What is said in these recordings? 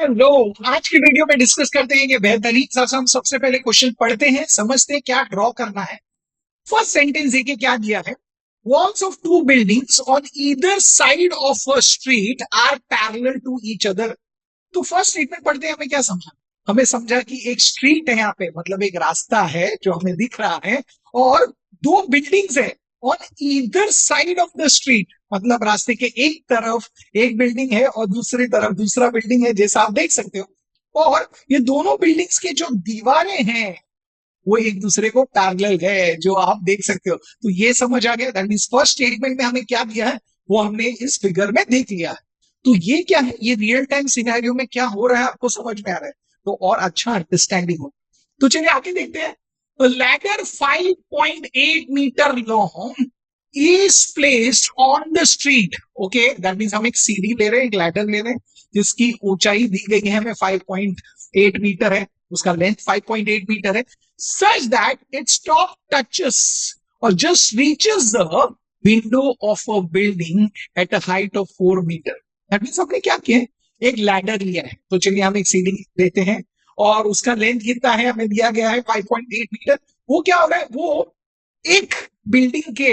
Hello. आज की video में डिस्कस करते हैं कि बेहतरीन सा हम सबसे पहले क्वेश्चन पढ़ते हैं, समझते हैं क्या ड्रॉ करना है। फर्स्ट सेंटेंस देखिए क्या दिया है। Walls of two buildings on either side of a street are parallel to each other. तो फर्स्ट स्टेटमेंट पढ़ते हैं, हमें क्या समझा। हमें समझा कि एक स्ट्रीट है यहाँ पे, मतलब एक रास्ता है जो हमें दिख रहा है, और दो बिल्डिंग्स है on either side of the street, मतलब रास्ते के एक तरफ एक बिल्डिंग है और दूसरी तरफ दूसरा बिल्डिंग है, जैसा आप देख सकते हो। और ये दोनों बिल्डिंग्स के जो दीवारें हैं वो एक दूसरे को पैरेलल है, जो आप देख सकते हो। तो ये समझ आ गया। दैट मींस फर्स्ट स्टेटमेंट में हमें क्या दिया है वो हमने इस फिगर में देख लिया है। तो ये क्या है, ये रियल टाइम सिनेरियो में क्या हो रहा है आपको समझ में आ रहा है, तो और अच्छा अंडरस्टैंडिंग हो। तो चलिए आगे देखते हैं। Ladder 5.8 metre long is placed on the street. Okay, that means हम एक सीढ़ी ले रहे हैं, एक लैडर ले रहे हैं जिसकी ऊंचाई दी गई है हमें 5.8 मीटर है, उसका लेंथ 5.8 मीटर है, such that its top touches or just reaches the window of a building at a height of 4 meter. That means हमने क्या किया है, एक लैडर लिया है। तो चलिए हम एक सीढ़ी लेते हैं और उसका लेंथ कितना है, हमें दिया गया है 5.8 मीटर। वो क्या हो रहा है, वो एक बिल्डिंग के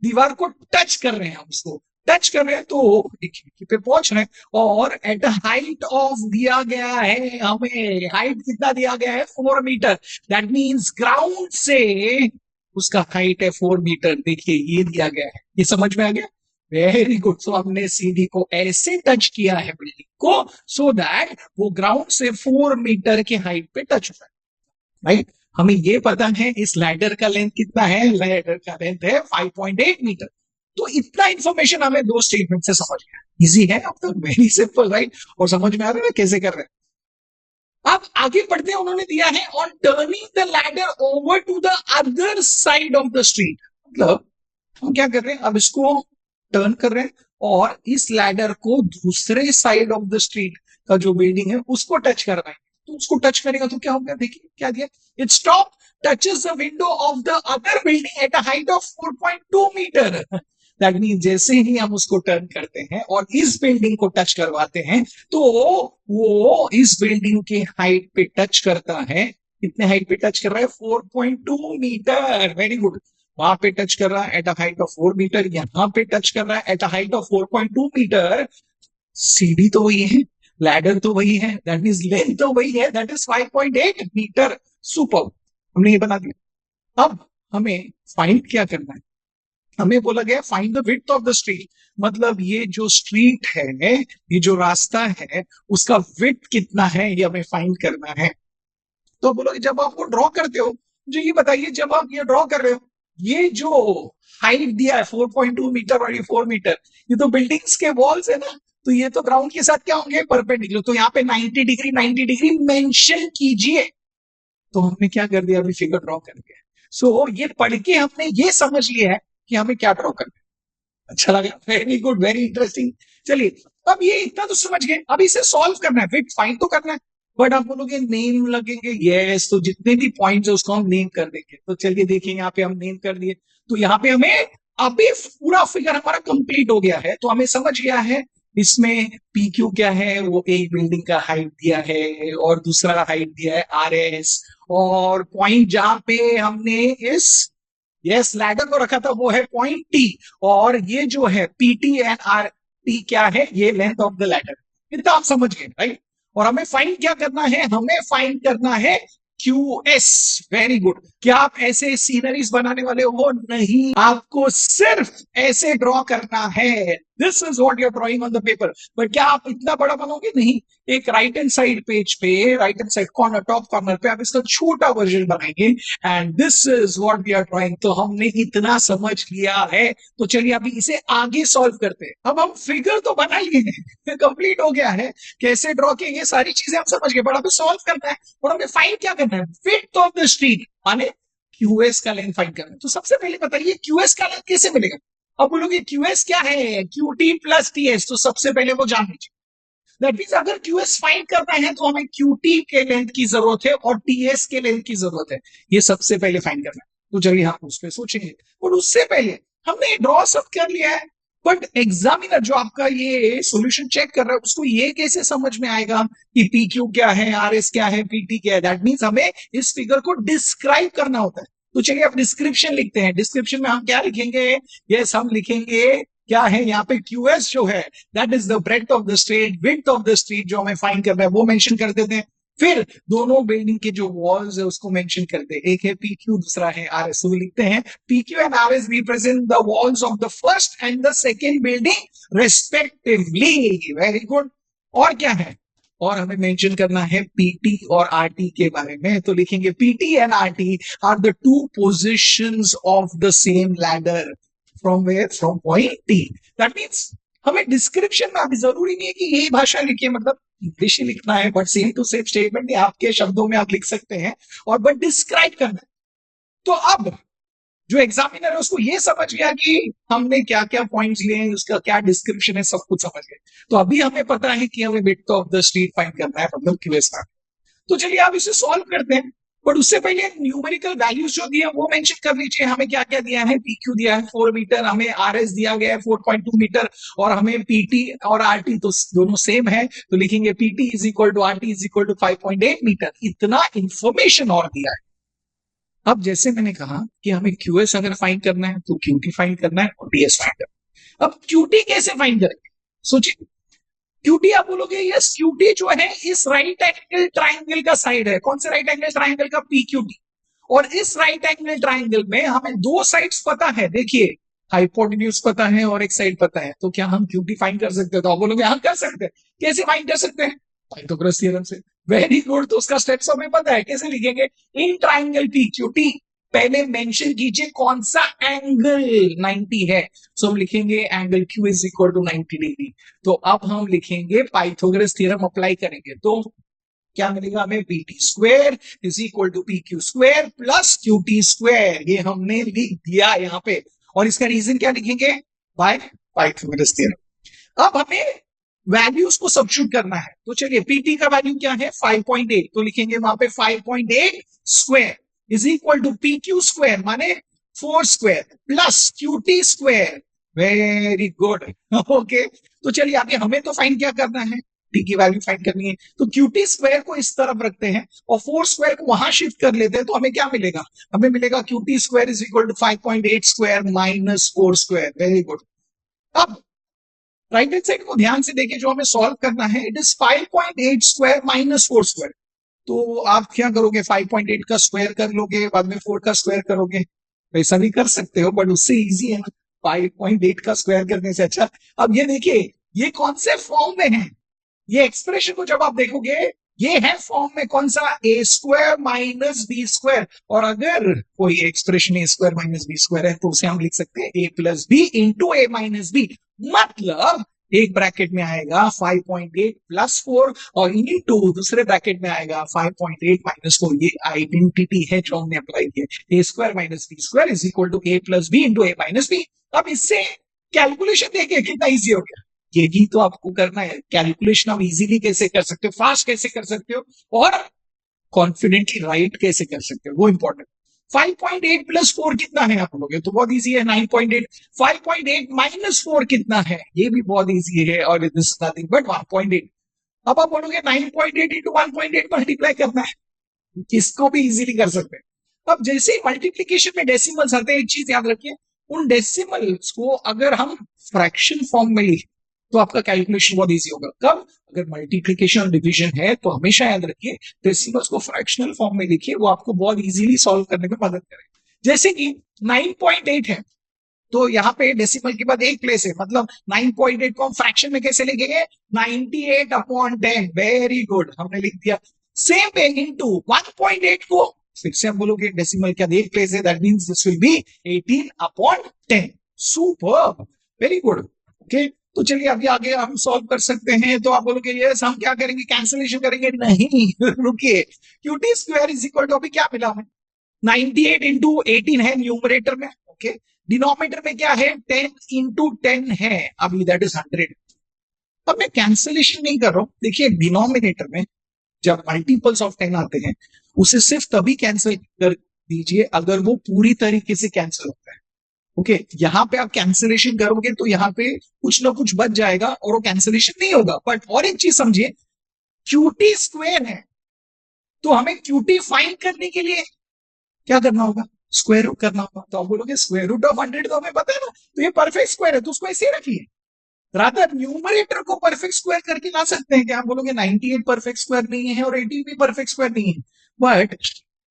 दीवार को टच कर रहे हैं, हम उसको टच कर रहे हैं तो एक खिड़की पे पहुंच रहे हैं। और एट हाइट ऑफ दिया गया है, हमें हाइट कितना दिया गया है, 4 मीटर। दैट मींस ग्राउंड से उसका हाइट है 4 मीटर। देखिए ये दिया गया है, ये समझ में आ गया। Very good. सो हमने सीढ़ी को ऐसे टच किया है बिल्डिंग को, सो दैट वो ग्राउंड से 4 मीटर के हाइट पे टच हो रहा है, राइट। हमें ये पता है इस लैडर का लेंथ कितना है, लैडर का लेंथ है 5.8 मीटर। तो इतना इंफॉर्मेशन हमें दो स्टेटमेंट से समझ गया। इजी है अब तक, वेरी सिंपल, राइट। और समझ में आ रहा है कैसे कर रहे हैं। अब आगे बढ़ते हैं। उन्होंने दिया है on turning the ladder over to the other side of the street. मतलब हम क्या कर रहे हैं, अब इसको टर्न कर रहे हैं और इस लैडर को दूसरे साइड ऑफ द स्ट्रीट का जो बिल्डिंग है उसको टच कर रहे हैं। तो उसको टच करेगा तो क्या होगा, देखिए क्या दिया, it stop touches the window of the other building at a height of 4.2 metre. That mean जैसे ही हम उसको टर्न करते हैं और इस बिल्डिंग को टच करवाते हैं तो वो इस बिल्डिंग के हाइट पे टच करता है। कितने हाइट पे टच कर रहा है, 4.2 मीटर। Very good. वहां पे टच कर रहा है at a height of 4 metre, यहां पे टच कर रहा है at a height of 4.2 metre. सीढ़ी तो वही है, लैडर तो वही है, दैट मींस लेंथ तो वही है, दैट इज 5.8 मीटर। सुपर, हमने ये बना दिया। अब हमें फाइंड क्या करना है, हमें बोला गया find the width of the street. मतलब ये जो स्ट्रीट है, ये जो रास्ता है, उसका विड्थ कितना है ये हमें फाइंड करना है। तो बोलो जब आप वो ड्रॉ करते हो, मुझे ये बताइए, जब आप ये ड्रॉ कर रहे हो, ये जो हाइट दिया है 4.2 मीटर और ये 4 मीटर, ये तो बिल्डिंग्स के वॉल्स है ना, तो ये तो ग्राउंड के साथ क्या होंगे, परपेंडिकुलर। तो यहाँ पे 90 डिग्री 90 डिग्री मेंशन कीजिए। तो हमने क्या कर दिया, अभी फिगर ड्रॉ कर दिया। सो ये पढ़ के हमने ये समझ लिया है कि हमें क्या ड्रॉ करना है। अच्छा लगा, वेरी गुड, वेरी इंटरेस्टिंग। चलिए अब ये इतना तो समझ गए, अब इसे सॉल्व करना है, फिर फाइंड तो करना है। बट आप बोलोगे नेम लगेंगे, यस, तो जितने भी पॉइंट्स है उसको हम नेम कर देंगे। तो चलिए देखिए, यहाँ पे हम नेम कर दिए, तो यहाँ पे हमें अभी पूरा फिगर हमारा कंप्लीट हो गया है। तो हमें समझ गया है इसमें पी क्यू क्या है, वो एक बिल्डिंग का हाइट दिया है और दूसरा हाइट दिया है आर एस, और पॉइंट जहां पे हमने इस यस लैडर को रखा था वो है पॉइंट टी, और ये जो है पीटी एंड आर टी क्या है, ये लेंथ ऑफ द लैडर। इतना आप समझ गए, राइट। और हमें फाइंड क्या करना है, हमें फाइंड करना है क्यू एस। Very good. क्या आप ऐसे सीनरीज बनाने वाले हो, नहीं, आपको सिर्फ ऐसे ड्रॉ करना है। This is what you are drawing on the paper. But क्या आप इतना बड़ा बनोगे, नहीं। एक राइट हैंड साइड पेज पे, right hand side corner, top corner पे आप इसका छोटा वर्जन बनाएंगे, and this is what we are drawing. तो हमने इतना समझ लिया है। तो चलिए अभी इसे आगे सॉल्व करते हैं। अब हम फिगर तो बना लिए हैं, कंप्लीट हो गया है, कैसे ड्रॉ किए ये सारी चीजें हम समझ गए, बट अभी सॉल्व करना है। और हमें फाइंड क्या करना है, विड्थ ऑफ द स्ट्रीट, माने क्यूएस का लेंथ फाइंड करना है। तो सबसे पहले बताइए क्यूएस का लेंथ कैसे मिलेगा। अब बोलोगे क्यूएस क्या है, Q T plus T S. तो सबसे पहले वो जान लीजिए। दैट मींस अगर क्यूएस फाइंड करना है तो हमें क्यूटी के लेंथ की जरूरत है और टीएस के लेंथ की जरूरत है। ये सबसे पहले फाइंड करना है। तो चलिए हम उस पर सोचेंगे, और उससे पहले हमने ड्रॉ सब कर लिया है। बट एग्जामिनर जो आपका ये सॉल्यूशन चेक कर रहा है उसको ये कैसे समझ में आएगा कि पी क्यू क्या है, आर एस क्या है, पीटी क्या है? दैट मीन्स हमें इस फिगर को डिस्क्राइब करना होता है। तो चलिए अब डिस्क्रिप्शन लिखते हैं। डिस्क्रिप्शन में हम क्या लिखेंगे? यस, हम लिखेंगे क्या है यहाँ पे, क्यूएस जो है that is the breadth of the street, width of the street जो हमें फाइंड करना है वो मेंशन कर देते हैं। फिर दोनों बिल्डिंग के जो वॉल्स है उसको मेंशन करते हैं, एक है पी क्यू, दूसरा है आर एस। तो लिखते हैं PQ and RS represent the walls of the first and the second building respectively. Very good. और क्या है? और हमें मेंशन करना है PT और RT के बारे में। तो लिखेंगे PT and RT are the two positions of the same ladder. From where? From point T. That means हमें डिस्क्रिप्शन में अभी जरूरी नहीं है कि यही भाषा लिखिए, मतलब इंग्लिश ही लिखना है, but same to same statement आपके शब्दों में आप लिख सकते हैं, और बट डिस्क्राइब करना है। तो अब जो एग्जामिनर है उसको ये समझ गया कि हमने क्या क्या पॉइंट्स लिए हैं, उसका क्या डिस्क्रिप्शन है, सब कुछ समझ गए। तो अभी हमें पता है कि हमें width of the street find करना है, मतलब क्यूएस का। तो चलिए आप इसे सॉल्व करते हैं, बट उससे पहले न्यूमेरिकल वैल्यूज जो दिए वो मेंशन कर लीजिए। हमें क्या क्या दिया है? पीक्यू दिया है 4 मीटर, हमें आरएस दिया गया है 4.2 मीटर, और हमें पीटी और आरटी तो दोनों सेम है। तो लिखेंगे PT is equal to RT is equal to 5.8 metre. इतना इंफॉर्मेशन और दिया है। अब जैसे मैंने कहा कि हमें क्यूएस अगर फाइंड करना है तो क्यूटी फाइंड करना है और टीएस फाइंड करना है। अब क्यूटी कैसे फाइंड करेंगे? सोचिए, क्यूटी आप बोलोगे यस, क्यूटी जो है इस राइट एंगल ट्राइंगल का साइड है। कौन से राइट एंगल ट्राइंगल का? पीक्यूटी। और इस राइट एंगल ट्राइंगल में हमें दो साइड्स पता है। देखिए, हाइपोटेन्यूज पता है और एक साइड पता है। तो क्या हम क्यूटी फाइंड कर सकते हैं? तो आप बोलोगे हाँ कर सकते हैं। कैसे फाइंड कर सकते हैं? पाइथागोरस थ्योरम से। Very good. तो उसका स्टेप्स हमें पता है, कैसे लिखेंगे? इन ट्राइंगल पीक्यूटी पहले मेंशन कीजिए कौन सा एंगल 90 है। सो हम लिखेंगे angle Q is equal to 90 degree. तो अब हम लिखेंगे पाइथागोरस थ्योरम अप्लाई करेंगे, तो क्या मिलेगा हमें? PT square is equal to P Q square plus QT square. ये हमने लिख दिया यहाँ पे, और इसका रीजन क्या लिखेंगे? By Pythagoras theorem. अब हमें वैल्यूज को सब्स्टिट्यूट करना है। तो चलिए, पीटी का वैल्यू क्या है? 5.8। तो लिखेंगे वहां पे 5.8 square is equal to P Q square माने 4 square plus QT square. Very good. Okay, तो चलिए आगे हमें तो फाइंड क्या करना है? टी की वैल्यू फाइंड करनी है। तो क्यूटी स्क्वायर को इस तरफ रखते हैं और 4 स्क्वायर को वहां शिफ्ट कर लेते हैं। तो हमें क्या मिलेगा? हमें मिलेगा QT square is equal to 5.8 square minus 4 square. Very good. अब राइट हैंड साइड को ध्यान से देखिए, जो हमें सॉल्व करना है it is 5.8 square minus 4 square. तो आप क्या करोगे? 5.8 का स्क्वायर कर लोगे, बाद में 4 का स्क्वायर करोगे। ऐसा भी कर सकते हो, बट उससे इजी है ना 5.8 का स्क्वायर करने से। अच्छा, अब ये देखिए, ये कौन से फॉर्म में है? ये एक्सप्रेशन को जब आप देखोगे, ये है फॉर्म में कौन सा? ए स्क्वायर माइनस बी स्क्वायर। और अगर कोई expression a square minus B square है तो उसे हम लिख सकते हैं ए plus B into A minus B. मतलब एक ब्रैकेट में आएगा 5.8 प्लस 4 और इंटू दूसरे ब्रैकेट में आएगा 5.8 माइनस 4। ये आइडेंटिटी है जो हमने अप्लाई किया। A square minus B square is equal to A plus B into A minus B. अब इससे कैलकुलेशन देखिए कितना इजी हो गया। यही तो आपको करना है। कैलकुलेशन आप इजीली कैसे कर सकते हो, फास्ट कैसे कर सकते हो, और कॉन्फिडेंटली राइट कैसे कर सकते हो, वो इंपॉर्टेंट। 5.8 प्लस 4 कितना है आप बोलोगे? तो बहुत इजी है, 9.8। 5.8 माइनस 4 कितना है? ये भी बहुत इजी है, और दिस नथिंग बट 1.8। अब आप बोलोगे 9.8 इंटू 1.8 मल्टीप्लाई करना है, इसको भी इजीली कर सकते हैं। अब जैसे ही मल्टीप्लीकेशन में डेसिमल्स आते हैं, एक चीज याद रखिए, उन डेसिमल्स को अगर हम फ्रैक्शन फॉर्म में लिखें तो आपका कैलकुलेशन बहुत इजी होगा। कब? अगर मल्टीप्लीकेशन और डिवीजन है तो हमेशा याद रखिए डेसिमल्स को फ्रैक्शनल फॉर्म में लिखिए, वो आपको बहुत इजीली सॉल्व करने में मदद करेगा। जैसे कि 9.8 है, तो यहाँ पे डेसिमल के बाद एक प्लेस है, मतलब 9.8 को हम फ्रैक्शन में कैसे लिखेंगे? 98/10। वेरी गुड, हमने लिख दिया। सेम वे इनटू 1.8 को फिर से हम बोलोगे डेसिमल के बाद एक प्लेस है, that means this will be 18/10। Super, very good. Okay, तो चलिए अभी आगे हम सॉल्व कर सकते हैं। तो आप बोलोगे यस, हम क्या करेंगे? कैंसिलेशन करेंगे? नहीं, रुकिए। QT square is equal to, अभी क्या मिला हमें? 98 इंटू 18 है न्यूमरेटर में। ओके, डिनोमिनेटर में क्या है? 10 इंटू 10 है, अभी दैट इज 100। अब मैं कैंसिलेशन नहीं कर रहा हूं। देखिए, डिनोमिनेटर में जब मल्टीपल्स ऑफ 10 आते हैं उसे सिर्फ तभी कैंसिल कर दीजिए अगर वो पूरी तरीके से कैंसिल होता है। ओके यहाँ पे आप कैंसिलेशन करोगे तो यहाँ पे कुछ ना कुछ बच जाएगा और वो कैंसिलेशन नहीं होगा। बट और एक चीज समझिए, क्यूटी स्क्वायर है तो हमें क्यूटी फाइंड करने के लिए क्या करना होगा, स्क्वायर रूट करना होगा। तो आप बोलोगे स्क्वायर रूट ऑफ 100 तो हमें पता है ना, तो ये परफेक्ट स्क्वायर है तो उसको ऐसे रखिए। रादर न्यूमरेटर को परफेक्ट स्क्वायर करके ला सकते हैं। क्या आप बोलोगे 98 परफेक्ट स्क्वायर नहीं है और 18 भी परफेक्ट स्क्वायर नहीं है, बट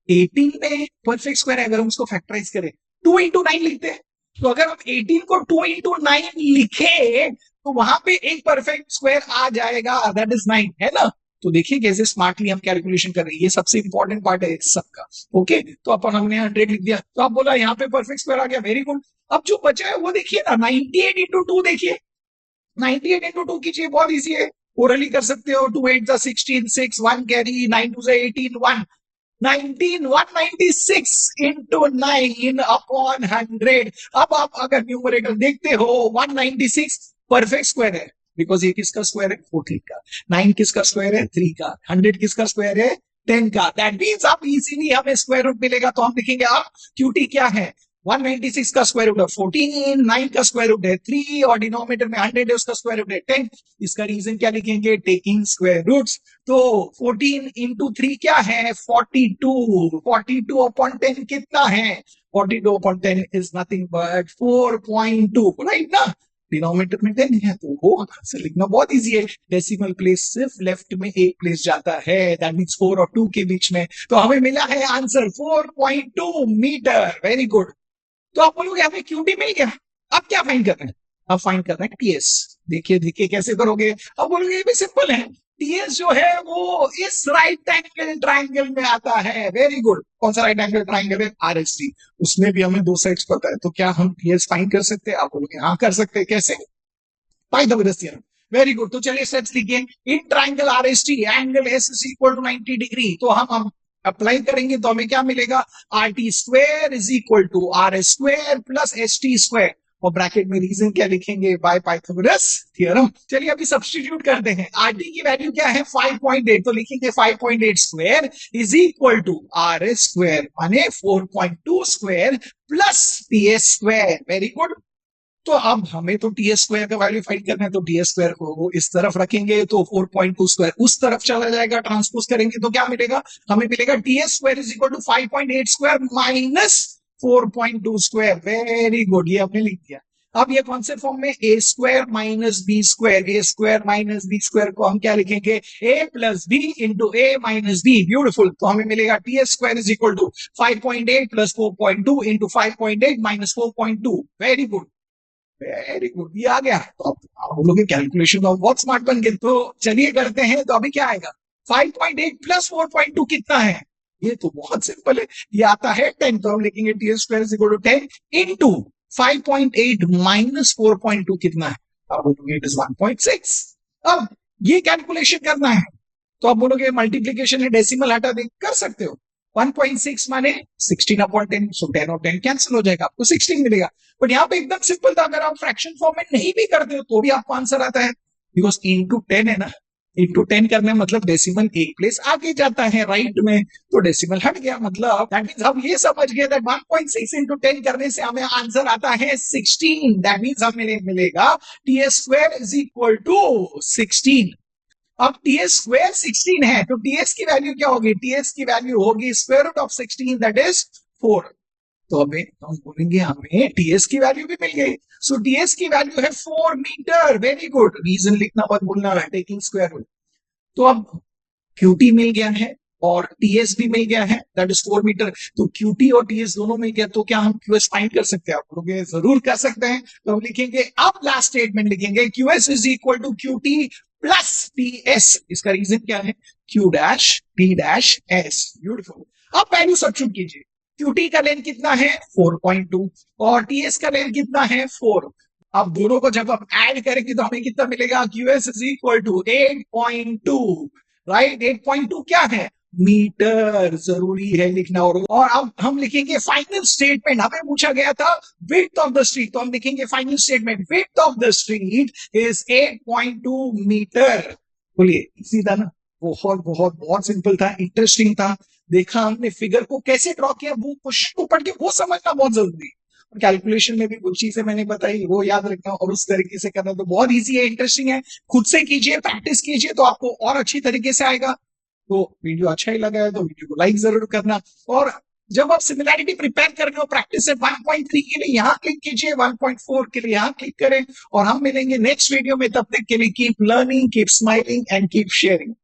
18 में परफेक्ट स्क्वायर है अगर हम उसको फैक्टराइज करें 2 इंटू 9 लिखते हैं। तो अगर हम 18 को 2 इंटू 9 लिखे तो वहां पे एक परफेक्ट स्क्वायर आ जाएगा, दैट इज 9, है ना। तो देखिए कैसे स्मार्टली हम कैलकुलेशन कर रहे हैं, ये सबसे इंपॉर्टेंट पार्ट है इस सबका। ओके तो अपन हमने 100 लिख दिया तो आप बोला यहाँ पे परफेक्ट स्क्वायर आ गया, वेरी गुड। अब जो बचा है वो देखिए ना, 98 इंटू 2 देखिए, 98 इंटू 2 कीजिए, बहुत इजी है, ओरली कर सकते हो। 2 8 16, 6 1 कैरी, 9 2 18 1, 19 196 इंटू 9 अपॉन 100। अब आप अगर न्यूमरेटर देखते हो 196 परफेक्ट स्क्वायर है, बिकॉज ये किसका स्क्वायर है, 14 का। 9 किसका स्क्वायर है, 3 का। 100 किसका स्क्वायर है, 10 का। दैट मीन्स आप इजीली हमें स्क्वायर रूट मिलेगा तो हम लिखेंगे आप क्यूटी क्या है, 196 का स्क्वायर रूट है 14, 9 का स्क्वायर रूट है 3 और डिनोमिनेटर में 100 है उसका स्क्वायर रूट है 10। इसका रीजन क्या लिखेंगे, टेकिंग स्क्वायर रूट्स। तो 14 इंटू 3 क्या है, 42। 42 अपॉन 10 कितना है, 42 upon 10 is nothing but 4.2, right ना। डिनोमिनेटर में 10 है तो वो आंसर लिखना बहुत इजी है। डेसिमल प्लेस सिर्फ लेफ्ट में एक प्लेस जाता है, दैट मींस 4 और 2 के बीच में। तो हमें मिला है आंसर 4.2 मीटर, वेरी गुड। तो आप बोलोगे हमें क्यूटी मिल गया, अब क्या फाइंड कर रहे हैं, अब फाइंड कर रहे हैं टीएस। देखिए देखिए कैसे करोगे, अब बोलोगे ये भी सिंपल है, टीएस जो है वो इस राइट एंगल ट्राइंगल में आता है, वेरी गुड। कौन सा राइट एंगल ट्राइंगल है, आरएसटी, उसमें भी हमें दो साइड्स पता है, तो क्या हम टीएस फाइंड कर सकते हैं, आप बोलोगे हाँ कर सकते हैं, कैसे, पाइथागोरस थ्योरम। Very good. तो चलिए स्टेप्स लिखिए, in triangle RST angle S is equal to 90 degree, तो हम अप्लाई करेंगे तो हमें क्या मिलेगा, R T square is equal to R S square plus S T square, और ब्रैकेट में रीजन क्या लिखेंगे, बाय पाइथागोरस थ्योरम। चलिए अभी सब्स्टिट्यूट करते हैं, आर टी की वैल्यू क्या है 5.8, तो लिखेंगे 5.8 square is equal to R S square माने 4.2 square plus T S square, very good. तो अब हमें तो टी एस स्क्वायर का वैल्यू फाइंड करना है, तो टी एस स्क्वायर को इस तरफ रखेंगे तो 4.2 स्क्वायर उस तरफ चला जाएगा, ट्रांसपोज करेंगे तो क्या मिलेगा, हमें मिलेगा T S square is equal to 5.8 square minus 4.2 square, very good, ये हमने लिख दिया। अब ये कौन से फॉर्म में, A square minus B square, A square minus B square को हम क्या लिखेंगे, A plus B into A minus B, beautiful. तो हमें मिलेगा T S square is equal to 5.8 plus 4.2 into 5.8 minus 4.2, very good, very good, ये आ गया। तो आप बोलोगे कैलकुलेशन तो बहुत स्मार्ट बन गए, तो चलिए करते हैं। तो अभी क्या आएगा, 5.8 प्लस 4.2 कितना है, ये तो बहुत सिंपल है, ये आता है 10, तो हम लिखेंगे T square is equal to 10 into 5.8 minus 4.2 कितना है, आप बोलोगे इट इज 1.6। अब ये कैलकुलेशन करना है, तो आप बोलोगे मल्टीप्लीकेशन है, डेसिमल हटा दे, कर सकते हो। 1.6 माने 16 अपॉन 10, सो 10 और 10 कैंसिल हो जाएगा, आपको 16 मिलेगा। बट यहाँ पे एकदम सिंपल था, अगर आप फ्रैक्शन फॉर्म में नहीं भी करते हो तो भी आपको आंसर आता है, बिकॉज इंटू 10 है ना, इंटू 10 करने मतलब डेसिमल एक प्लेस आगे जाता है राइट में, तो डेसिमल हट गया, मतलब दैट मींस हम ये समझ गए दैट 1.6 इंटू 10 करने से हमें आंसर आता है 16, दैट मींस हमें मिलेगा T S square is equal to 16। अब टीएस स्क्वायर 16 है तो टीएस की वैल्यू क्या होगी, टीएस की वैल्यू होगी square root of 16, that is 4। तो अभी हम बोलेंगे हमें टीएस की वैल्यू भी मिल गई, सो टीएस की वैल्यू है 4 मीटर, वेरी गुड, रीजन लिखना मत भूलना, टेकिंग स्क्वायर रूट। तो अब क्यूटी मिल गया है और टीएस भी मिल गया है, दैट इज 4 मीटर। तो क्यूटी और टीएस दोनों मिल गया, तो क्या हम क्यूएस फाइंड कर सकते हैं, आप बोलोगे जरूर कर सकते हैं। तो हम लिखेंगे, अब लास्ट स्टेटमेंट लिखेंगे, QS is equal to QT plus T S, इसका रीजन क्या है, Q dash T dash S, beautiful. अब वैल्यू सब्स्टिट्यूट कीजिए, क्यूटी का लेंथ कितना है 4.2 और टीएस का लेंथ कितना है 4। अब दोनों को जब हम ऐड करेंगे तो हमें कितना मिलेगा, QS is equal to 8.2, right, 8.2 क्या है, मीटर, जरूरी है लिखना। और अब हम लिखेंगे फाइनल स्टेटमेंट, हमें पूछा गया था विड्थ ऑफ द स्ट्रीट, तो हम लिखेंगे final statement, width of the street is 8.2 metre. बोलिए इसी था ना, बहुत बहुत बहुत सिंपल था, इंटरेस्टिंग था। देखा हमने फिगर को कैसे ड्रॉ किया, वो क्वेश्चन को पढ़ के वो समझना बहुत जरूरी है। कैलकुलेशन में भी कुछ चीजें मैंने बताई वो याद रखना और उस तरीके से करना। तो बहुत ईजी है, इंटरेस्टिंग है, खुद से कीजिए, प्रैक्टिस कीजिए तो आपको और अच्छी तरीके से आएगा। तो वीडियो अच्छा ही लगा है तो वीडियो को लाइक जरूर करना। और जब आप सिमिलैरिटी प्रिपेयर कर रहे हो प्रैक्टिस से 1.3 के लिए यहाँ क्लिक कीजिए, 1.4 के लिए यहाँ क्लिक करें, और हम मिलेंगे नेक्स्ट वीडियो में। तब तक के लिए keep learning, keep smiling and keep sharing.